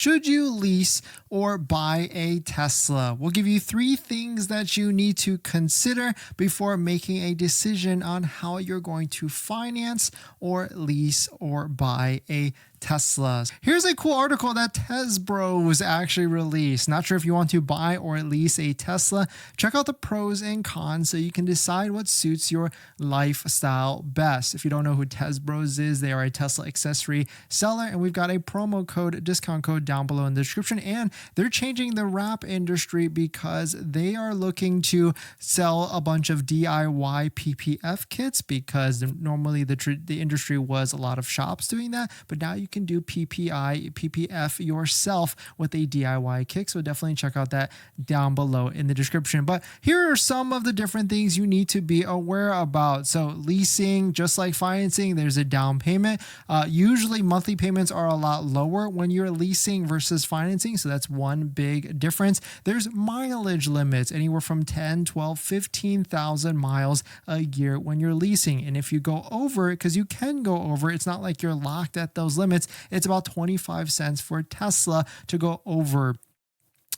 Should you lease or buy a Tesla? We'll give you 3 things that you need to consider before making a decision on how you're going to finance or lease or buy a Tesla. Here's a cool article that Tes Bros actually released. Not sure if you want to buy or lease a Tesla. Check out the pros and cons so you can decide what suits your lifestyle best. If you don't know who Tes Bros is, they are a Tesla accessory seller, and we've got a promo code, discount code down below in the description. And they're changing the wrap industry because they are looking to sell a bunch of DIY PPF kits, because normally the industry was a lot of shops doing that, but now you can do PPF yourself with a DIY kit. So definitely check out that down below in the description. But here are some of the different things you need to be aware about. So leasing, just like financing, there's a down payment. Usually monthly payments are a lot lower when you're leasing versus financing. So that's one big difference. There's mileage limits, anywhere from 10, 12, 15,000 miles a year when you're leasing. And if you go over it, because you can go over, it's not like you're locked at those limits. It's about 25 cents for Tesla to go over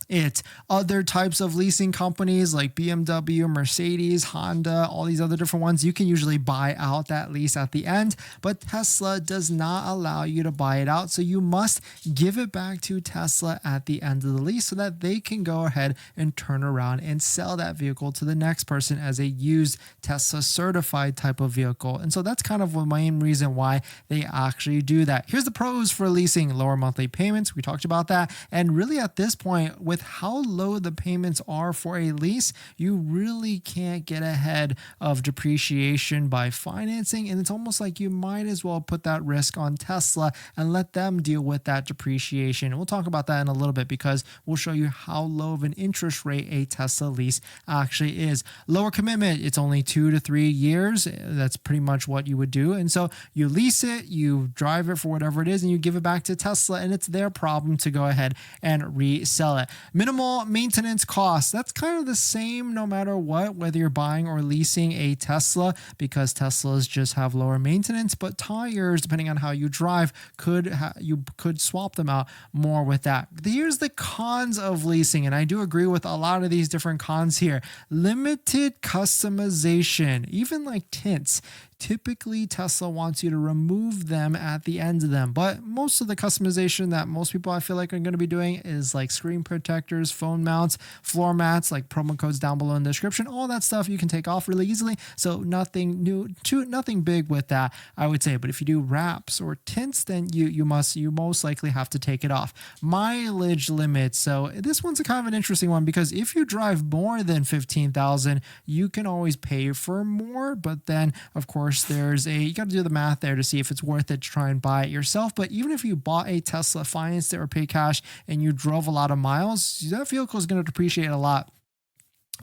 it. Other types of leasing companies like BMW, Mercedes, Honda, all these other different ones, you can usually buy out that lease at the end, but Tesla does not allow you to buy it out. So you must give it back to Tesla at the end of the lease so that they can go ahead and turn around and sell that vehicle to the next person as a used Tesla certified type of vehicle. And so that's kind of the main reason why they actually do that. Here's the pros for leasing: lower monthly payments. We talked about that. And really at this point, with how low the payments are for a lease, you really can't get ahead of depreciation by financing. And it's almost like you might as well put that risk on Tesla and let them deal with that depreciation. And we'll talk about that in a little bit, because we'll show you how low of an interest rate a Tesla lease actually is. Lower commitment, it's only 2 to 3 years. That's pretty much what you would do. And so you lease it, you drive it for whatever it is, and you give it back to Tesla, and it's their problem to go ahead and resell it. Minimal maintenance costs. That's kind of the same no matter what, whether you're buying or leasing a Tesla, because Teslas just have lower maintenance, but tires, depending on how you drive, you could swap them out more with that. Here's the cons of leasing, and I do agree with a lot of these different cons here. Limited customization, even like tints. Typically, Tesla wants you to remove them at the end of them, but most of the customization that most people I feel like are going to be doing is like screen protectors, phone mounts, floor mats, like promo codes down below in the description. All that stuff you can take off really easily. So nothing new, nothing big with that, I would say. But if you do wraps or tints, then you most likely have to take it off. Mileage limits. So this one's a kind of an interesting one, because if you drive more than 15,000, you can always pay for more, but then of course you got to do the math there to see if it's worth it to try and buy it yourself. But even if you bought a Tesla, financed it, or paid cash, and you drove a lot of miles, that vehicle is going to depreciate a lot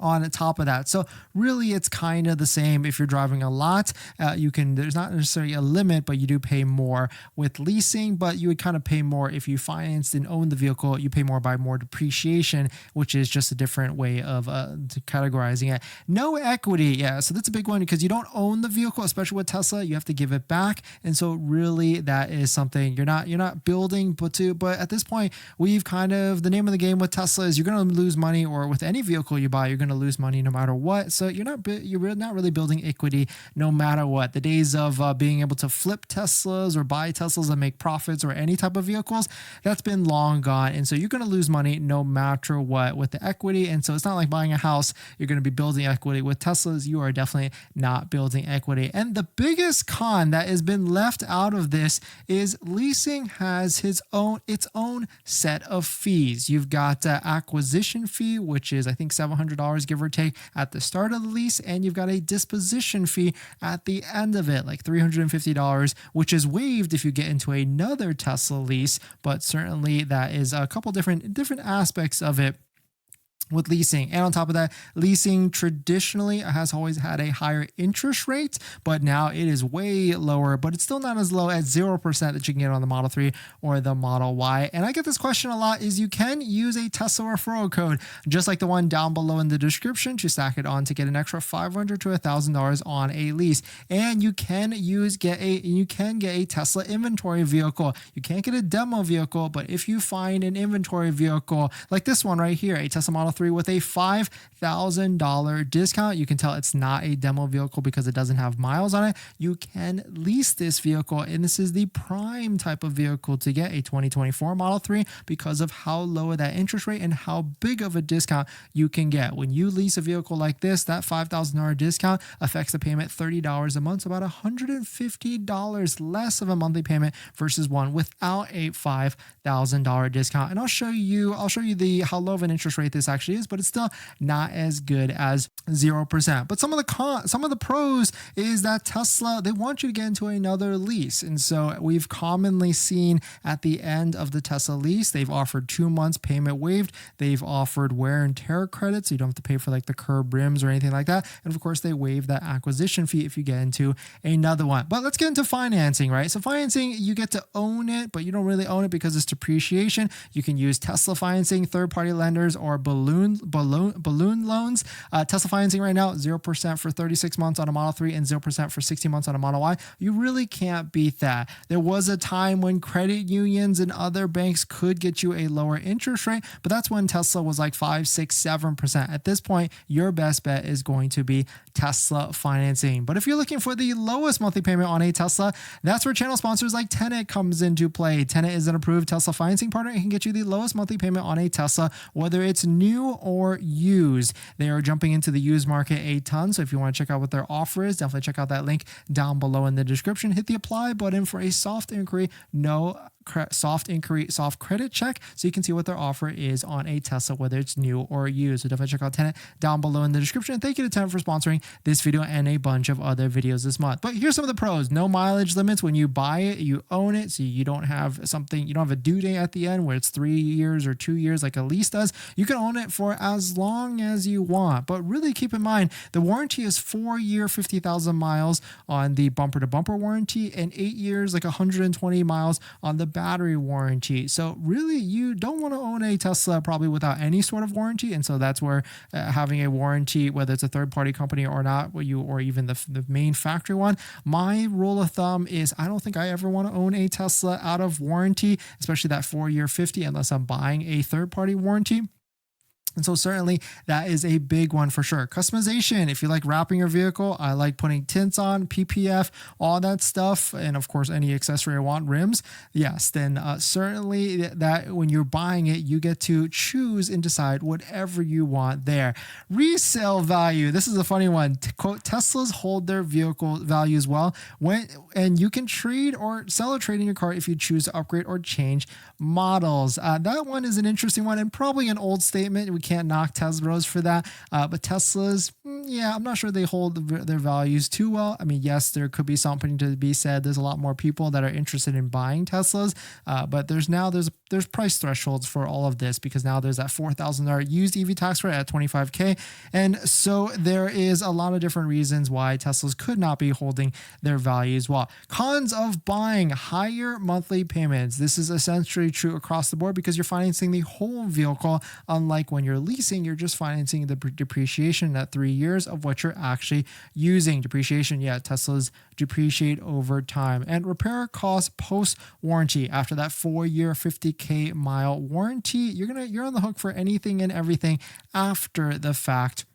on top of that. So really it's kind of the same. If you're driving a lot, there's not necessarily a limit, but you do pay more with leasing. But you would kind of pay more if you financed and owned the vehicle. You pay more by more depreciation, which is just a different way of categorizing it. No equity. Yeah, so that's a big one, because you don't own the vehicle, especially with Tesla. You have to give it back. And so really that is something you're not building, but at this point, we've kind of, the name of the game with Tesla is you're going to lose money, or with any vehicle you buy, you're going to lose money no matter what. So you're not really building equity no matter what. The days of being able to flip Teslas or buy Teslas and make profits or any type of vehicles, that's been long gone. And so you're going to lose money no matter what with the equity. And so it's not like buying a house, you're going to be building equity. With Teslas, you are definitely not building equity. And the biggest con that has been left out of this is leasing has its own set of fees. You've got acquisition fee, which is I think $700 give or take at the start of the lease, and you've got a disposition fee at the end of it, like $350, which is waived if you get into another Tesla lease. But certainly that is a couple different aspects of it with leasing. And on top of that, leasing traditionally has always had a higher interest rate, but now it is way lower, but it's still not as low as 0% that you can get on the Model 3 or the Model Y. And I get this question a lot, is you can use a Tesla referral code, just like the one down below in the description, to stack it on to get an extra $500 to $1,000 on a lease. And you can get a Tesla inventory vehicle. You can't get a demo vehicle, but if you find an inventory vehicle like this one right here, a Tesla Model 3 with a $5,000 discount, you can tell it's not a demo vehicle because it doesn't have miles on it. You can lease this vehicle, and this is the prime type of vehicle to get a 2024 Model 3 because of how low that interest rate and how big of a discount you can get. When you lease a vehicle like this, that $5,000 discount affects the payment $30 a month, so about $150 less of a monthly payment versus one without a $5,000 discount. And I'll show you how low of an interest rate this actually is, but it's still not as good as 0%. But some of the pros is that Tesla, they want you to get into another lease. And so we've commonly seen at the end of the Tesla lease, they've offered 2 months payment waived. They've offered wear and tear credits, so you don't have to pay for like the curb rims or anything like that. And of course, they waive that acquisition fee if you get into another one. But let's get into financing, right? So financing, you get to own it, but you don't really own it because it's depreciation. You can use Tesla financing, third-party lenders, or balloon loans. Tesla financing right now, 0% for 36 months on a Model 3 and 0% for 60 months on a Model Y. You really can't beat that. There was a time when credit unions and other banks could get you a lower interest rate, but that's when Tesla was like 5, 6, 7%. At this point, your best bet is going to be Tesla financing. But if you're looking for the lowest monthly payment on a Tesla, that's where channel sponsors like Tenet comes into play. Tenet is an approved Tesla financing partner and can get you the lowest monthly payment on a Tesla, whether it's new or used. They are jumping into the used market a ton, so if you want to check out what their offer is, definitely check out that link down below in the description. Hit the apply button for a soft inquiry, soft credit check, so you can see what their offer is on a Tesla, whether it's new or used. So definitely check out Tenet down below in the description. And thank you to Tenet for sponsoring this video and a bunch of other videos this month. But here's some of the pros. No mileage limits. When you buy it, you own it, so you don't have a due date at the end where it's 3 years or 2 years like a lease does. You can own it for as long as you want, but really keep in mind the warranty is 4-year 50,000 miles on the bumper to bumper warranty and 8 years like 120 miles on the battery warranty. So really, you don't want to own a Tesla probably without any sort of warranty. And so that's where having a warranty, whether it's a third-party company or not, or even the main factory one, my rule of thumb is I don't think I ever want to own a Tesla out of warranty, especially that 4-year 50, unless I'm buying a third-party warranty. And so certainly that is a big one for sure. Customization. If you like wrapping your vehicle, I like putting tints on, PPF, all that stuff. And of course, any accessory I want, rims. Yes, then certainly that when you're buying it, you get to choose and decide whatever you want there. Resale value. This is a funny one. Quote, Teslas hold their vehicle values well and you can trade or sell or trade in your car if you choose to upgrade or change models. That one is an interesting one and probably an old statement. We can't knock Tes Bros for that. But Teslas, yeah, I'm not sure they hold their values too well. I mean, yes, there could be something to be said. There's a lot more people that are interested in buying Teslas, but there's price thresholds for all of this because now there's that $4,000 used EV tax credit at $25K. And so there is a lot of different reasons why Teslas could not be holding their values well. Cons of buying: higher monthly payments. This is essentially true across the board because you're financing the whole vehicle, unlike when you're leasing, you're just financing the depreciation at 3 years of what you're actually using. Depreciation, yeah, Teslas depreciate over time. And repair costs post warranty. After that 4-year 50K mile warranty, you're on the hook for anything and everything after the fact,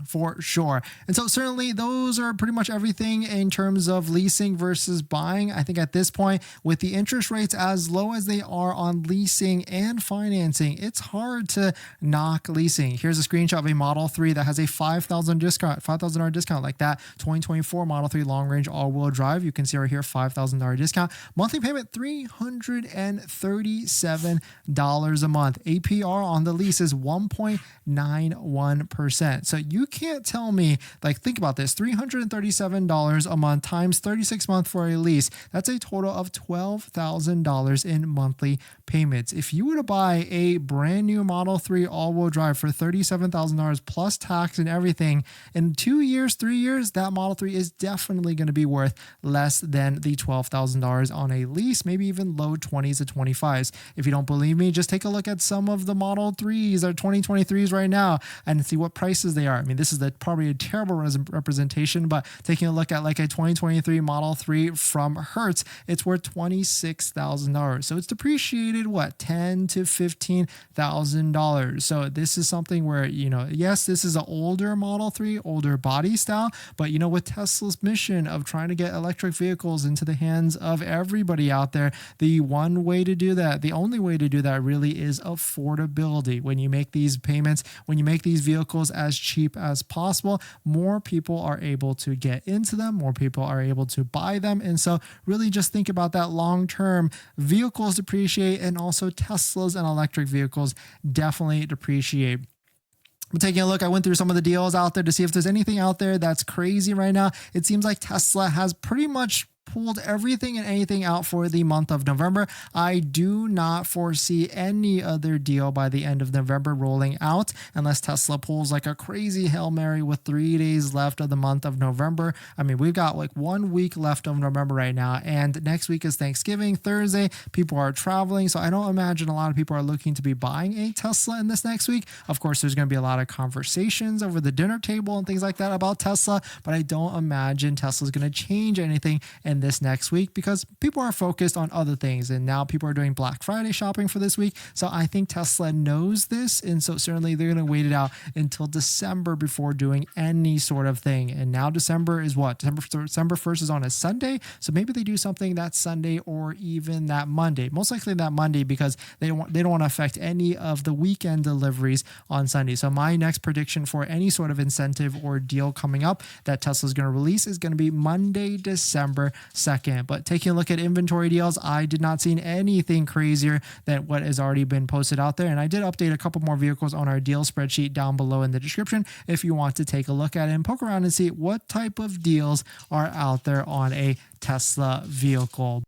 for sure. And so certainly those are pretty much everything in terms of leasing versus buying. I think at this point, with the interest rates as low as they are on leasing and financing, it's hard to knock leasing. Here's a screenshot of a Model 3 that has a $5,000 discount like that 2024 Model 3 long range all-wheel drive. You can see right here, $5,000 discount. Monthly payment $337 a month. APR on the lease is 1.91%. So you can't tell me, like, think about this, $337 a month times 36 months for a lease. That's a total of $12,000 in monthly payments. If you were to buy a brand new Model 3 all-wheel drive for $37,000 plus tax and everything, in 2 years, 3 years, that Model 3 is definitely going to be worth less than the $12,000 on a lease, maybe even low 20s to 25s. If you don't believe me, just take a look at some of the Model 3s or 2023s right now and see what prices they are. I mean, this is probably a terrible representation, but taking a look at like a 2023 Model 3 from Hertz, it's worth $26,000. So it's depreciated, what, $10,000 to $15,000. So this is something where, yes, this is an older Model 3, older body style, but with Tesla's mission of trying to get electric vehicles into the hands of everybody out there, the one way to do that, the only way to do that really is affordability. When you make these payments, when you make these vehicles as cheap as possible, more people are able to get into them, more people are able to buy them. And so really just think about that long term. Vehicles depreciate, and also Teslas and electric vehicles definitely depreciate. I'm taking a look. I went through some of the deals out there to see if there's anything out there that's crazy right now. It seems like Tesla has pretty much pulled everything and anything out for the month of November. I do not foresee any other deal by the end of November rolling out unless Tesla pulls like a crazy Hail Mary with 3 days left of the month of November. I mean, we've got like 1 week left of November right now, and next week is Thanksgiving, Thursday. People are traveling, so I don't imagine a lot of people are looking to be buying a Tesla in this next week. Of course, there's going to be a lot of conversations over the dinner table and things like that about Tesla, but I don't imagine Tesla's going to change anything in this next week because people are focused on other things, and now people are doing Black Friday shopping for this week. So I think Tesla knows this, and so certainly they're going to wait it out until December before doing any sort of thing. And now December is what? December 1st is on a Sunday, so maybe they do something that Sunday or even that Monday. Most likely that Monday, because they don't want to affect any of the weekend deliveries on Sunday. So my next prediction for any sort of incentive or deal coming up that Tesla's going to release is going to be Monday, December 2nd. But taking a look at inventory deals, I did not see anything crazier than what has already been posted out there. And I did update a couple more vehicles on our deal spreadsheet down below in the description if you want to take a look at it and poke around and see what type of deals are out there on a Tesla vehicle.